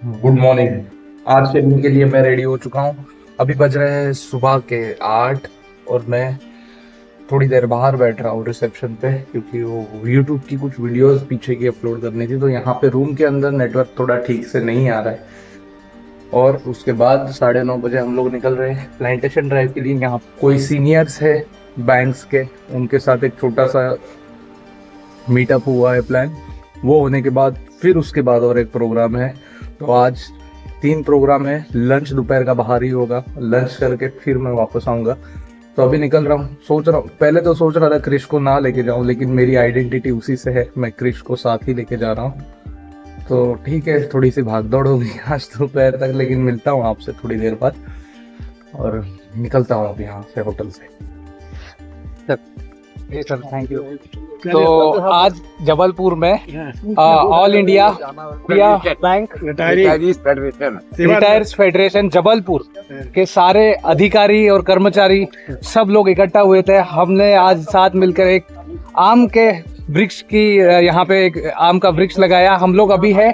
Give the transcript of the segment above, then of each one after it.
Good morning. आज के दिन के लिए मैं रेडी हो चुका हूँ। अभी बज रहे हैं सुबह के 8 और मैं थोड़ी देर बाहर बैठ रहा हूँ रिसेप्शन पे, क्योंकि वो यूट्यूब की कुछ वीडियोस पीछे की अपलोड करनी थी। तो यहाँ पे रूम के अंदर नेटवर्क थोड़ा ठीक से नहीं आ रहा है। और उसके बाद 9:30 बजे हम लोग निकल रहे हैं प्लांटेशन ड्राइव के लिए। यहाँ कोई सीनियर्स है बैंक्स के, उनके साथ एक छोटा सा मीटअप हुआ है प्लान। वो होने के बाद फिर उसके बाद और एक प्रोग्राम है। तो आज 3 प्रोग्राम है। लंच दोपहर का बाहर ही होगा, लंच करके फिर मैं वापस आऊँगा। तो अभी निकल रहा हूँ। सोच रहा हूँ, पहले तो सोच रहा था क्रिश को ना लेके जाऊँ, लेकिन मेरी आइडेंटिटी उसी से है, मैं क्रिश को साथ ही लेके जा रहा हूँ। तो ठीक है, थोड़ी सी भाग दौड़ होगी आज दोपहर तक, लेकिन मिलता हूँ आपसे थोड़ी देर बाद और निकलता हूँ अभी यहाँ से होटल से। Sir thank you. तो आज जबलपुर में all India bank retires federation Jabalpur के सारे अधिकारी और कर्मचारी सब लोग इकट्ठा हुए थे। हमने आज साथ मिलकर एक आम के वृक्ष की यहाँ पे एक आम का वृक्ष लगाया। हम लोग अभी है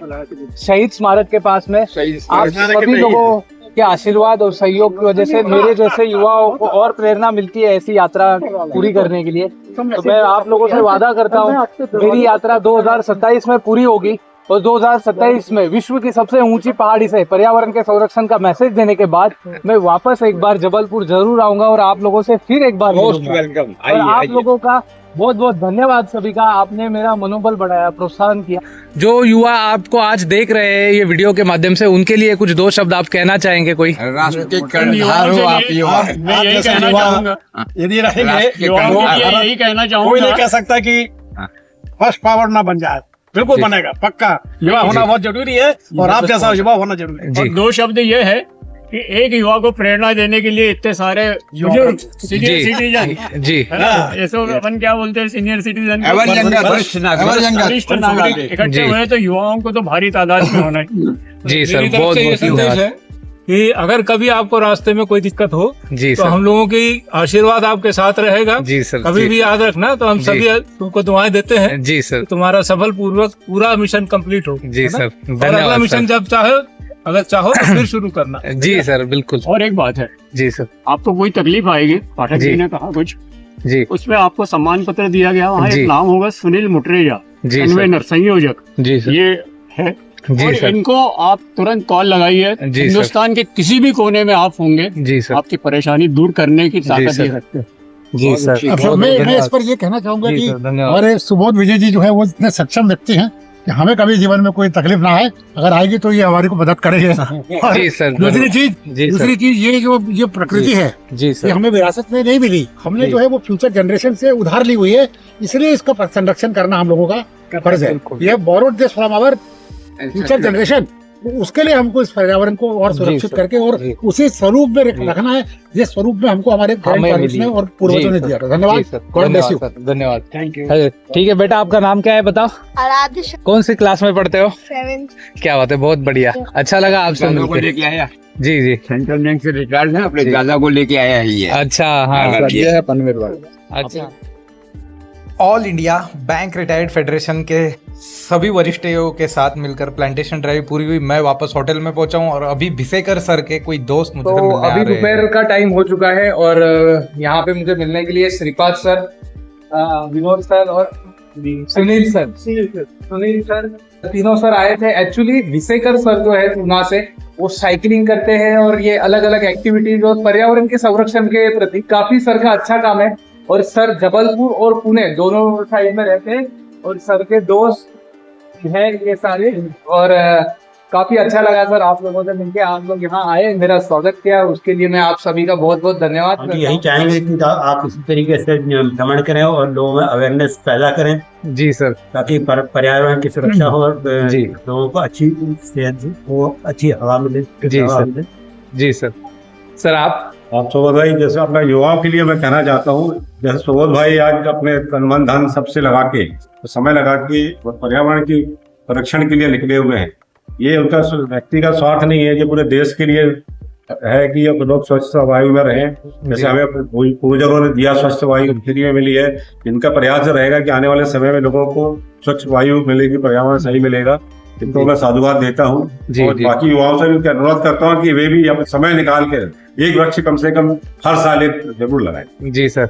शहीद स्मारक के पास में। आप सभी लोगों के आशीर्वाद और सहयोग की वजह से मेरे जैसे युवाओं को और प्रेरणा मिलती है ऐसी यात्रा पूरी करने के लिए। तो मैं आप लोगों से वादा करता हूँ मेरी यात्रा 2027 में पूरी होगी और 2027 में विश्व की सबसे ऊंची पहाड़ी से पर्यावरण के संरक्षण का मैसेज देने के बाद मैं वापस एक बार जबलपुर जरूर आऊंगा और आप लोगों से फिर एक बार मोस्ट वेलकम। और आप लोगों का बहुत बहुत धन्यवाद सभी का। आपने मेरा मनोबल बढ़ाया, प्रोत्साहन किया। जो युवा आपको आज देख रहे हैं ये वीडियो के माध्यम से, उनके लिए कुछ 2 शब्द आप कहना चाहेंगे? कोई राष्ट्र के कर्णधार हो आप युवा। मैं यही कहना चाहूंगा, यदि रहेंगे युवाओं के लिए यही कहना चाहूंगा। कोई नहीं कह सकता कि फर्स्ट पावर ना बन जाए, बिल्कुल बनेगा, पक्का। युवा होना बहुत जरूरी है और आप जैसा युवा होना जरूरी है। और 2 शब्द ये है कि एक युवा को प्रेरणा देने के लिए इतने सारे सीनियर सिटीजन जी ऐसे अपन क्या बोलते हैं सीनियर सिटीजन वरिष्ठ नागरिक इकट्ठे हुए, तो युवाओं को तो भारी तादाद में होना है। जी सर, बहुत बहुत धन्यवाद। कि अगर कभी आपको रास्ते में कोई दिक्कत हो जी तो हम लोगों की आशीर्वाद आपके साथ रहेगा जी सर। कभी भी याद रखना, तो हम सभी तुमको दुआएं देते हैं जी सर। तुम्हारा सफल पूर्वक पूरा मिशन कंप्लीट हो जी सर। अगला मिशन जब चाहे, अगर चाहो तो फिर शुरू करना जी सर। बिल्कुल। और एक बात है जी सर, आपको कोई तकलीफ आएगी, पाठक जी ने कहा कुछ जी, उसमें आपको सम्मान पत्र दिया गया, वहाँ एक नाम होगा सुनील मुटरेजा, कन्वेनर संयोजक जी सर। ये है और इनको आप तुरंत कॉल लगाइए। हिंदुस्तान के किसी भी कोने में आप होंगे जी सर, आपकी परेशानी दूर करने की ताकत ये रखते हैं जी सर। मैं इस पर ये कहना चाहूंगा कि हमारे सुबोध विजय जी जो है वो इतने सक्षम व्यक्ति हैं कि हमें कभी जीवन में कोई तकलीफ ना आए, अगर आएगी तो ये हमारी को मदद करेंगे जी सर। दूसरी चीज ये जो ये प्रकृति है जी सर, ये हमें विरासत में नहीं मिली, हमने जो है वो फ्यूचर जनरेशन से उधार ली हुई है, इसलिए इसका संरक्षण करना हम लोगों का फर्ज है। ये borrowed this from our future generation, उसके लिए हमको इस पर्यावरण को और सुरक्षित करके और उसी स्वरूप में रखना है जिस स्वरूप में हमको हमारे ने और पूर्वजों ने दिया। धन्यवाद, धन्यवाद, थैंक यू। ठीक है बेटा, आपका नाम क्या है बताओ? आराध्य। कौन सी क्लास में पढ़ते हो? 7th। क्या बात है, बहुत बढ़िया, अच्छा लगा आपसे मिलकर। लेके आया जी जी, सेंट्रल बैंक से रिटायर्ड है, अपने दादा को लेके आया ही है। अच्छा हाँ, ये है पनवेल वाला। अच्छा, all India bank retired federation के सभी वरिष्ठों के साथ मिलकर प्लांटेशन ड्राइव पूरी हुई। मैं वापस होटल में पहुंचा हूं और अभी भिसेकर सर के कोई दोस्त मुझे मिलने आ रहे हैं। अभी दोपहर का टाइम हो चुका है और यहाँ पे मुझे मिलने के लिए श्रीपाद सर, विनोद सर और सुनील सर तीनों सर आए थे। एक्चुअली भिसेकर सर जो है पूना से, वो साइकिलिंग करते हैं और ये अलग अलग एक्टिविटीज और पर्यावरण के संरक्षण के प्रति काफी सर का अच्छा काम है। और सर जबलपुर और पुणे दोनों साइड में रहते हैं और सर के दोस्त हैं ये सारे। और काफी अच्छा लगा सर आप लोगों से मिलके, आप लोग यहाँ आए, मेरा स्वागत किया, उसके लिए मैं आप सभी का बहुत बहुत धन्यवाद। यही चाहेंगे कि आप इसी तरीके से भ्रमण करें और लोगों में अवेयरनेस पैदा करें जी सर, ताकि पर्यावरण की सुरक्षा हो और जी लोगों को अच्छी सेहत हो, अच्छी हवा मिले जी सर। जी सर। सर आप सुबोध भाई, जैसे अपना युवाओं के लिए मैं कहना चाहता हूँ, जैसे सुबोध भाई आज अपने तन मन धन सबसे लगा के समय लगा के पर्यावरण की संरक्षण के लिए निकले हुए हैं। ये उनका व्यक्तिगत स्वार्थ नहीं है, ये पूरे देश के लिए है कि ये लोग स्वच्छ वायु में रहें। जैसे हमें पूर्वजों ने दिया स्वच्छ वायु फ्री में मिली है, इनका प्रयास रहेगा कि आने वाले समय में लोगों को स्वच्छ वायु मिलेगी, पर्यावरण सही मिलेगा। इनको मैं साधुवाद देता हूँ। जी, और जी। बाकी युवाओं से भी अनुरोध करता हूँ कि वे भी अब समय निकाल के एक वृक्ष कम से कम हर साल एक जरूर लगाएं। जी सर,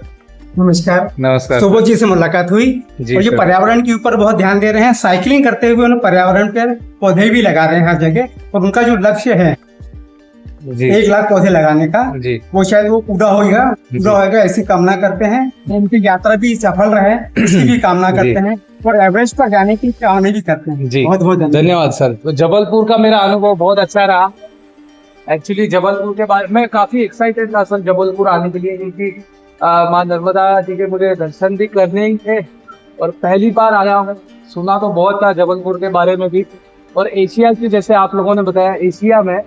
नमस्कार। नमस्कार। सुबोध जी से मुलाकात हुई जी और ये सर। पर्यावरण के ऊपर बहुत ध्यान दे रहे हैं। साइकिलिंग करते हुए उन्हें पर्यावरण पे पौधे भी लगा रहे हैं हर जगह, और उनका जो लक्ष्य है जी 1 लाख पौधे लगाने का, जी वो शायद वो पूरा होगा ऐसी कामना करते हैं। उनकी यात्रा भी सफल रहे इसकी भी कामना करते हैं, और एवरेस्ट पर जाने की कामना भी करते हैं। जी, बहुत बहुत धन्यवाद सर। तो जबलपुर का मेरा अनुभव बहुत अच्छा रहा। एक्चुअली जबलपुर के बारे में काफी एक्साइटेड था सर जबलपुर आने के लिए, क्योंकि माँ नर्मदा जी के मुझे दर्शन भी करने ही थे और पहली बार आया हूँ। सुना तो बहुत था जबलपुर के बारे में भी, और एशिया की, जैसे आप लोगों ने बताया, एशिया में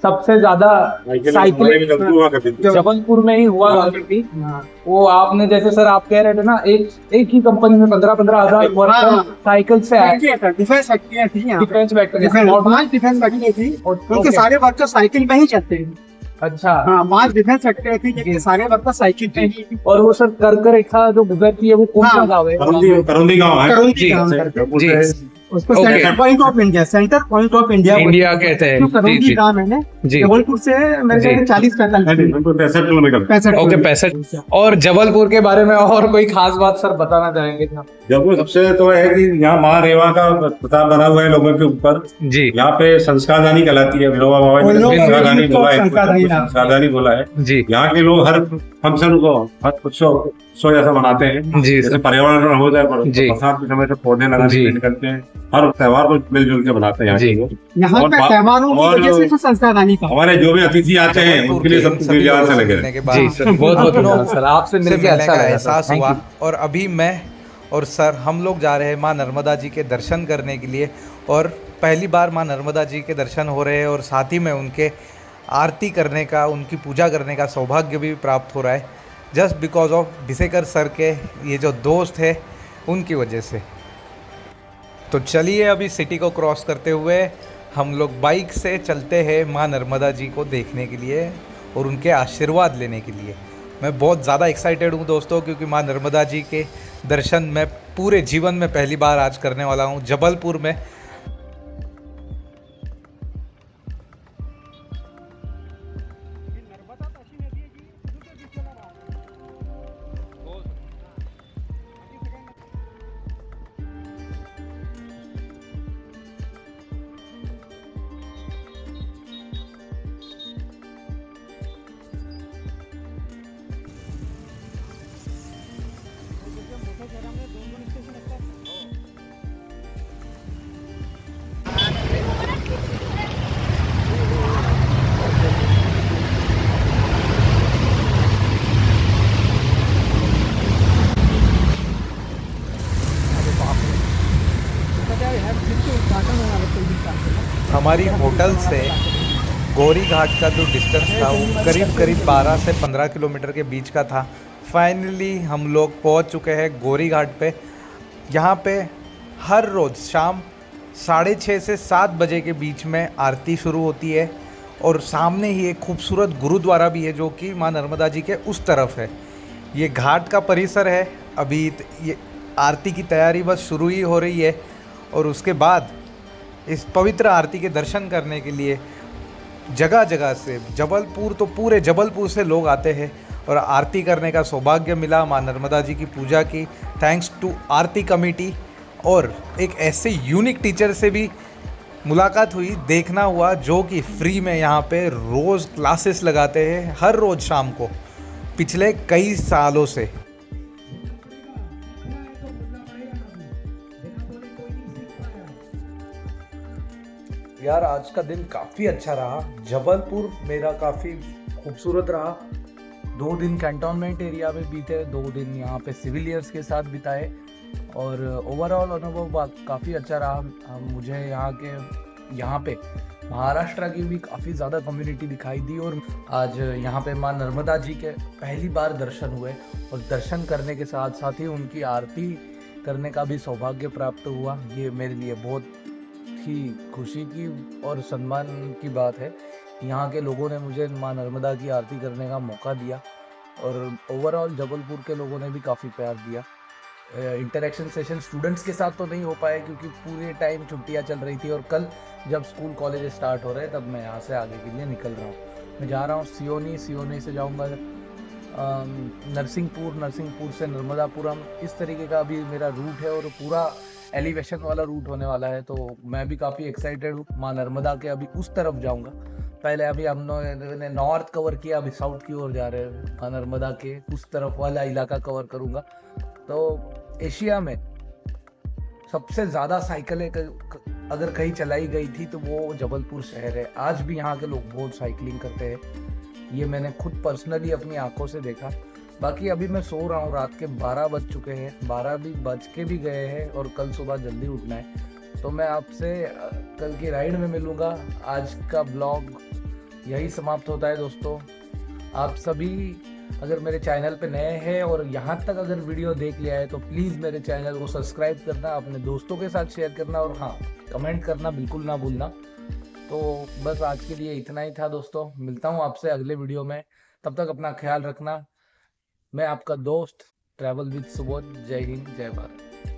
सबसे ज्यादा साइकिलिंग जबलपुर में ही हुआ करती थी। वो आपने, जैसे सर आप कह रहे थे ना, एक ही कंपनी में 15-15 हजार वर्कर साइकिल से आए। डिफेंस फैक्ट्रियां थी यहाँ, डिफेंस फैक्ट्री और 5 डिफेंस फैक्ट्री थी, उनके सारे वर्कर साइकिल पे ही चलते हैं। अच्छा, हाँ, 5 डिफेंस फैक्ट्री थी जिनके सारे वर्कर साइकिल पे ही। और वो सर कर्क रेखा जो गुजरती है वो कौन सा गाँव है? करुंदी गाँव है। करुंदी गाँव है। जी, उसको Okay. Centre point of India India कहते हैं। जो जी करुंदी जी गाँव है ना, जी। जबलपुर से मेरे जी। ख्याल से 40-45 65 ओके, 65। और जबलपुर के बारे में और कोई खास बात सर बताना चाहेंगे क्या? जबलपुर सबसे तो है कि यहाँ माँ रेवा का प्रताप बना हुआ है लोगों के ऊपर। जी यहाँ पे संस्कारदानी कहलाती है, विनोबा भावे ने संस्कारदानी बोला है, संस्कारदानी बोला है। जी यहाँ के लोग हर फंक्शन को, हर उत्सव जैसा मनाते हैं। जी जैसे पर्यावरण हो जाए, जी। बरसात के समय से पौधे लगाने जी। के लिए निकलते हैं। हर त्योहार को मिलजुल के मनाते हैं यहाँ जी। के लोग। यहाँ और का बा- त्योहारों की और वजह से तो संस्कारदानी का। हमारे जो भी अतिथि आते हैं उनके लिए सब सभी विचार लोगों से से लगे मिलने के जी बाद सर, बहुत बहुत अपनों धन्यवाद सर, आपसे से मिलके मिलने अच्छा का लगा सर। एहसास Thank हुआ। you। और अभी मैं और सर हम लोग जा रहे हैं माँ नर्मदा जी के दर्शन करने के लिए, और पहली बार माँ नर्मदा जी के दर्शन हो रहे हैं, और साथ ही में उनके आरती करने का, उनकी पूजा करने का सौभाग्य भी प्राप्त हो रहा है, just because of Bhisekar sir के ये जो दोस्त है उनकी वजह से। तो चलिए अभी सिटी को क्रॉस करते हुए हम लोग बाइक से चलते हैं माँ नर्मदा जी को देखने के लिए और उनके आशीर्वाद लेने के लिए। मैं बहुत ज़्यादा एक्साइटेड हूँ दोस्तों, क्योंकि माँ नर्मदा जी के दर्शन मैं पूरे जीवन में पहली बार आज करने वाला हूँ जबलपुर में। हमारी होटल से गौरी घाट का जो डिस्टेंस था वो करीब करीब 12 से 15 किलोमीटर के बीच का था। फाइनली हम लोग पहुंच चुके हैं गौरी घाट पे। यहाँ पे हर रोज़ शाम 6:30 से 7 बजे के बीच में आरती शुरू होती है, और सामने ही एक खूबसूरत गुरुद्वारा भी है जो कि माँ नर्मदा जी के उस तरफ है। ये घाट का परिसर है। अभी ये आरती की तैयारी बस शुरू ही हो रही है, और उसके बाद इस पवित्र आरती के दर्शन करने के लिए जगह जगह से, जबलपुर तो पूरे जबलपुर से लोग आते हैं, और आरती करने का सौभाग्य मिला। माँ नर्मदा जी की पूजा की, थैंक्स टू आरती कमेटी, और एक ऐसे यूनिक टीचर से भी मुलाकात हुई, देखना हुआ, जो कि फ्री में यहाँ पे रोज़ क्लासेस लगाते हैं, हर रोज़ शाम को, पिछले कई सालों से। यार आज का दिन काफ़ी अच्छा रहा। जबलपुर मेरा काफ़ी खूबसूरत रहा। 2 दिन कैंटोनमेंट एरिया में बीते, 2 दिन यहाँ पे सिविलियंस के साथ बिताए, और ओवरऑल अनुभव काफ़ी अच्छा रहा। मुझे यहाँ पे महाराष्ट्र की भी काफ़ी ज़्यादा कम्युनिटी दिखाई दी, और आज यहाँ पे माँ नर्मदा जी के पहली बार दर्शन हुए, और दर्शन करने के साथ साथ ही उनकी आरती करने का भी सौभाग्य प्राप्त हुआ। ये मेरे लिए बहुत ही खुशी की और सम्मान की बात है। यहाँ के लोगों ने मुझे माँ नर्मदा की आरती करने का मौका दिया, और ओवरऑल जबलपुर के लोगों ने भी काफ़ी प्यार दिया। इंटरेक्शन सेशन स्टूडेंट्स के साथ तो नहीं हो पाए क्योंकि पूरे टाइम छुट्टियां चल रही थी, और कल जब स्कूल कॉलेज स्टार्ट हो रहे हैं तब मैं यहाँ से आगे के लिए निकल रहा हूँ। मैं जा रहा हूँ सियोनी से जाऊँगा नरसिंहपुर से नर्मदापुरम, इस तरीके का अभी मेरा रूट है और पूरा एलिवेशन वाला रूट होने वाला है। तो मैं भी काफ़ी एक्साइटेड हूँ। माँ नर्मदा के अभी उस तरफ जाऊँगा। पहले अभी हम लोगों ने नॉर्थ कवर किया, अभी साउथ की ओर जा रहे हैं। माँ नर्मदा के उस तरफ वाला इलाका कवर करूँगा। तो एशिया में सबसे ज़्यादा साइकिलें अगर कहीं चलाई गई थी तो वो जबलपुर शहर है। आज भी यहाँ के लोग बहुत साइकिलिंग करते हैं, ये मैंने खुद पर्सनली अपनी आंखों से देखा। बाकी अभी मैं सो रहा हूँ, रात के 12 बज चुके हैं, 12 भी बज के भी गए हैं और कल सुबह जल्दी उठना है। तो मैं आपसे कल की राइड में मिलूँगा। आज का ब्लॉग यही समाप्त होता है दोस्तों। आप सभी अगर मेरे चैनल पे नए हैं और यहाँ तक अगर वीडियो देख लिया है तो प्लीज़ मेरे चैनल को सब्सक्राइब करना, अपने दोस्तों के साथ शेयर करना और हाँ, कमेंट करना बिल्कुल ना भूलना। तो बस आज के लिए इतना ही था दोस्तों। मिलता हूँ आपसे अगले वीडियो में, तब तक अपना ख्याल रखना। मैं आपका दोस्त ट्रैवल विद सुबोध। जय हिंद, जय भारत।